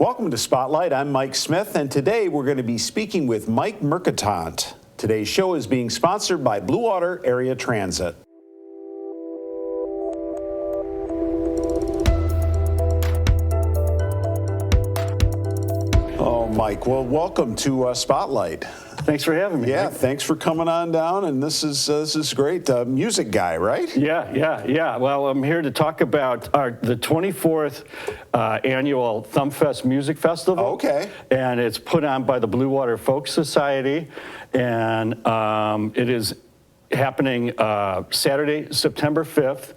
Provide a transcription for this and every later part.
Welcome to Spotlight. I'm Mike Smith, and today we're going to be speaking with Mike Mercatante. Today's show is being sponsored by Blue Water Area Transit. Oh, Mike, well, welcome to Spotlight. Thanks for having me. Yeah, Mike. thanks for coming on down, and this is great. Music guy, right? Yeah. Well, I'm here to talk about the 24th annual Thumbfest Music Festival. Okay. And it's put on by the Blue Water Folk Society, and it is happening Saturday, September 5th,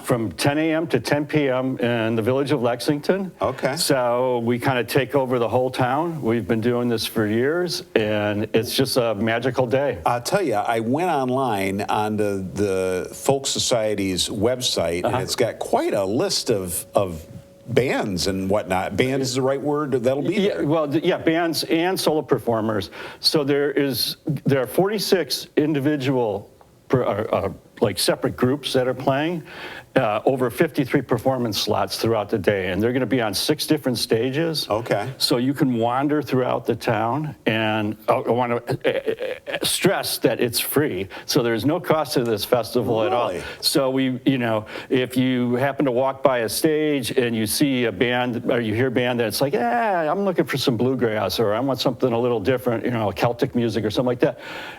from 10 a.m. to 10 p.m. in the village of Lexington. Okay. So we kind of take over the whole town. We've been doing this for years, and it's just a magical day. I'll tell you, I went online on the Folk Society's website, and it's got quite a list of bands and whatnot. Bands is the right word? That'll be there. Well, bands and solo performers. So there are 46 individual like separate groups that are playing, over 53 performance slots throughout the day, and they're going to be on 6 different stages. Okay. So you can wander throughout the town, and I want to stress that it's free. So there's no cost to this festival at all. So if you happen to walk by a stage and you see a band or you hear a band that's like, I'm looking for some bluegrass, or I want something a little different, Celtic music or something like that,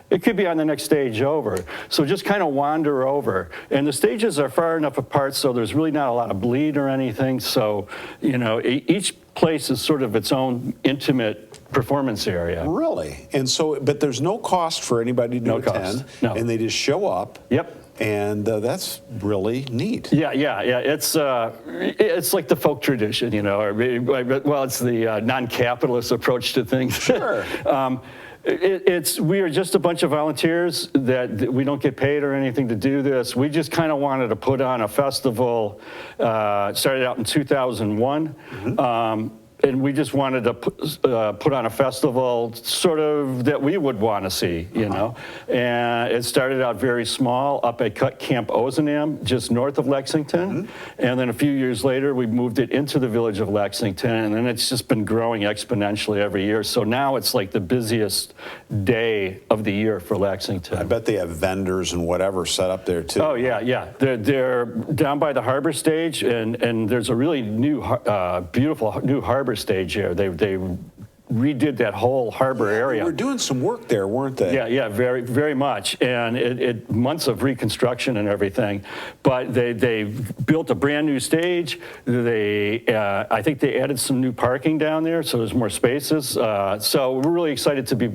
it could be on the next stage over. So just kind of wander over, and the stages are far enough apart so there's really not a lot of bleed or anything. So each place is sort of its own intimate performance area. Really? And so, but there's no cost for anybody to attend. Cost. No. And they just show up. Yep. And that's really neat. Yeah. It's like the folk tradition, well, it's the non-capitalist approach to things. Sure. We are just a bunch of volunteers that we don't get paid or anything to do this. We just kind of wanted to put on a festival. Started out in 2001. And we just wanted to put on a festival sort of that we would want to see, And it started out very small up at Camp Ozanam, just north of Lexington. And then a few years later, we moved it into the village of Lexington. And then it's just been growing exponentially every year. So now it's like the busiest day of the year for Lexington. I bet they have vendors and whatever set up there, too. Oh, yeah. They're down by the harbor stage, and there's a really beautiful new harbor stage here. They redid that whole harbor area. They were doing some work there, weren't they? Yeah, very, very much. And it months of reconstruction and everything. But they built a brand new stage. I think they added some new parking down there, so there's more spaces. So we're really excited to be,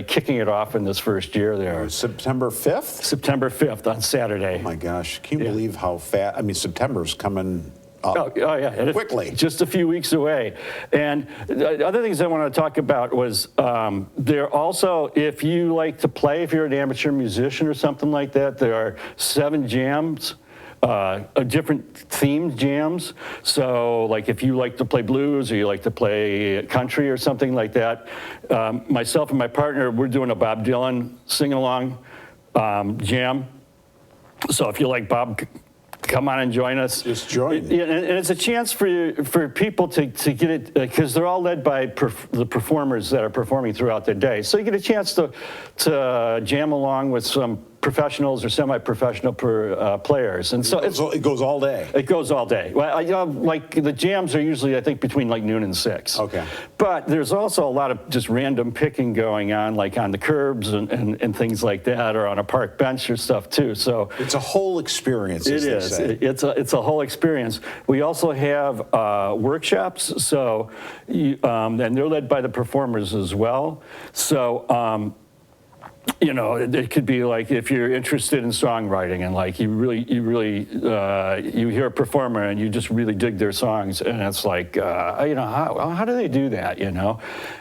kicking it off in this first year there. September 5th? September 5th on Saturday. Oh my gosh, can you believe how fast? I mean, September's coming up quickly. Just a few weeks away. And the other things I want to talk about was there also, if you like to play, if you're an amateur musician or something like that, there are 7 jams. Different themed jams. So like if you like to play blues or you like to play country or something like that, myself and my partner, we're doing a Bob Dylan sing-along jam. So if you like Bob, come on and join us. Just join. And it's a chance for people to get it, because they're all led by the performers that are performing throughout the day. So you get a chance to jam along with some professionals or semi-professional players, and so it goes all day. It goes all day. Well, like the jams are usually, I think, between like noon and 6. Okay. But there's also a lot of just random picking going on, like on the curbs and things like that, or on a park bench or stuff too. So it's a whole experience. It is. It's a whole experience. We also have workshops. So, and they're led by the performers as well. So. It could be like if you're interested in songwriting and like you hear a performer and you just really dig their songs, and it's like how do they do that,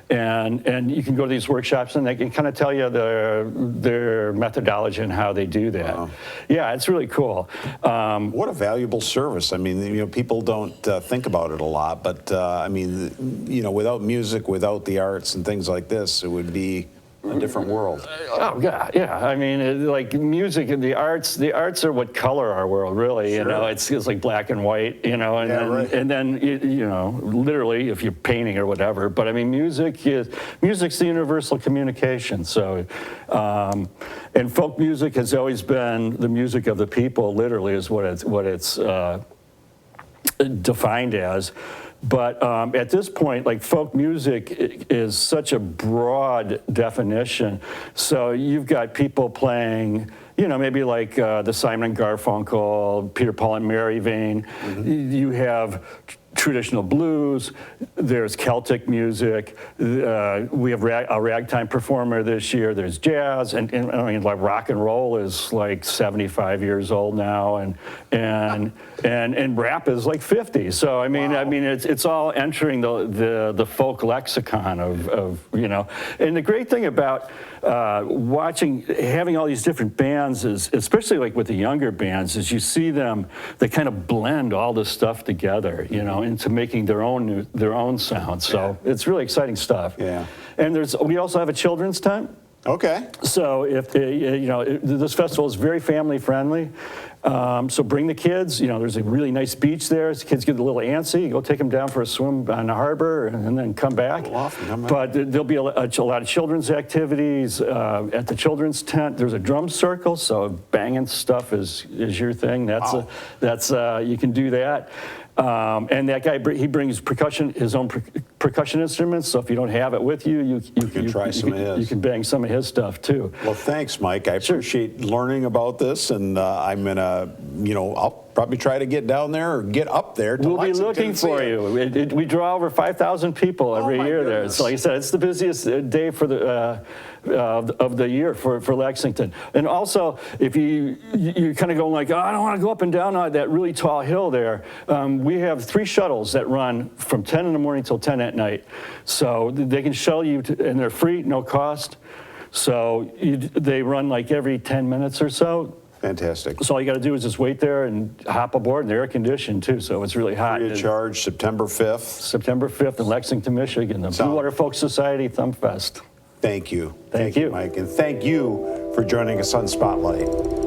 and you can go to these workshops and they can kind of tell you their methodology and how they do that. Wow. Yeah, it's really cool. What a valuable service. I mean, people don't think about it a lot, but without music, without the arts and things like this, it would be a different world. Oh yeah. I mean, like music and the arts are what color our world, really. Sure. You know, it's like black and white. You know, and Yeah, then right. and then you know, literally, if you're painting or whatever. But I mean, music's the universal communication. So, and folk music has always been the music of the people. Literally, is what it's defined as. But at this point, like folk music is such a broad definition. So you've got people playing, you know, maybe like the Simon and Garfunkel, Peter, Paul and Mary vein. Mm-hmm. You have traditional blues, there's Celtic music, we have a ragtime performer this year, there's jazz, and I mean, like rock and roll is like 75 years old now, and rap is like 50. So I mean, Wow. I mean, it's all entering the folk lexicon of you know. And the great thing about having all these different bands is, especially like with the younger bands, is you see them, they kind of blend all this stuff together, you know, into making their own sound. So it's really exciting stuff. Yeah. And we also have a children's tent. Okay. So if you know, this festival is very family friendly. So bring the kids. You know, there's a really nice beach there. So kids get a little antsy. Go take them down for a swim on the harbor, and then come back. But there'll be a lot of children's activities at the children's tent. There's a drum circle, so banging stuff is your thing. That's you can do that. And that guy, he brings his own percussion instruments. So if you don't have it with you, you can try some of his. You can bang some of his stuff too. Well, thanks, Mike. I appreciate learning about this, and I'm gonna, you know, I'll probably try to get down there or get up there to We'll be Lexington looking and see for it. you. We draw over 5,000 people every my year there. goodness. So like I said, it's the busiest day for of the year for Lexington. And also, if you kind of go like, oh, I don't want to go up and down that really tall hill there, we have 3 shuttles that run from 10 in the morning till 10 at night. So they can shuttle you, and they're free, no cost. So they run like every 10 minutes or so. Fantastic. So all you got to do is just wait there and hop aboard, and they're air conditioned too, so it's really hot. Free of charge, September 5th. September 5th in Lexington, Michigan, the Blue Water Folk Society Thumbfest. Thank you. Thank you, Mike. And thank you for joining us on Spotlight.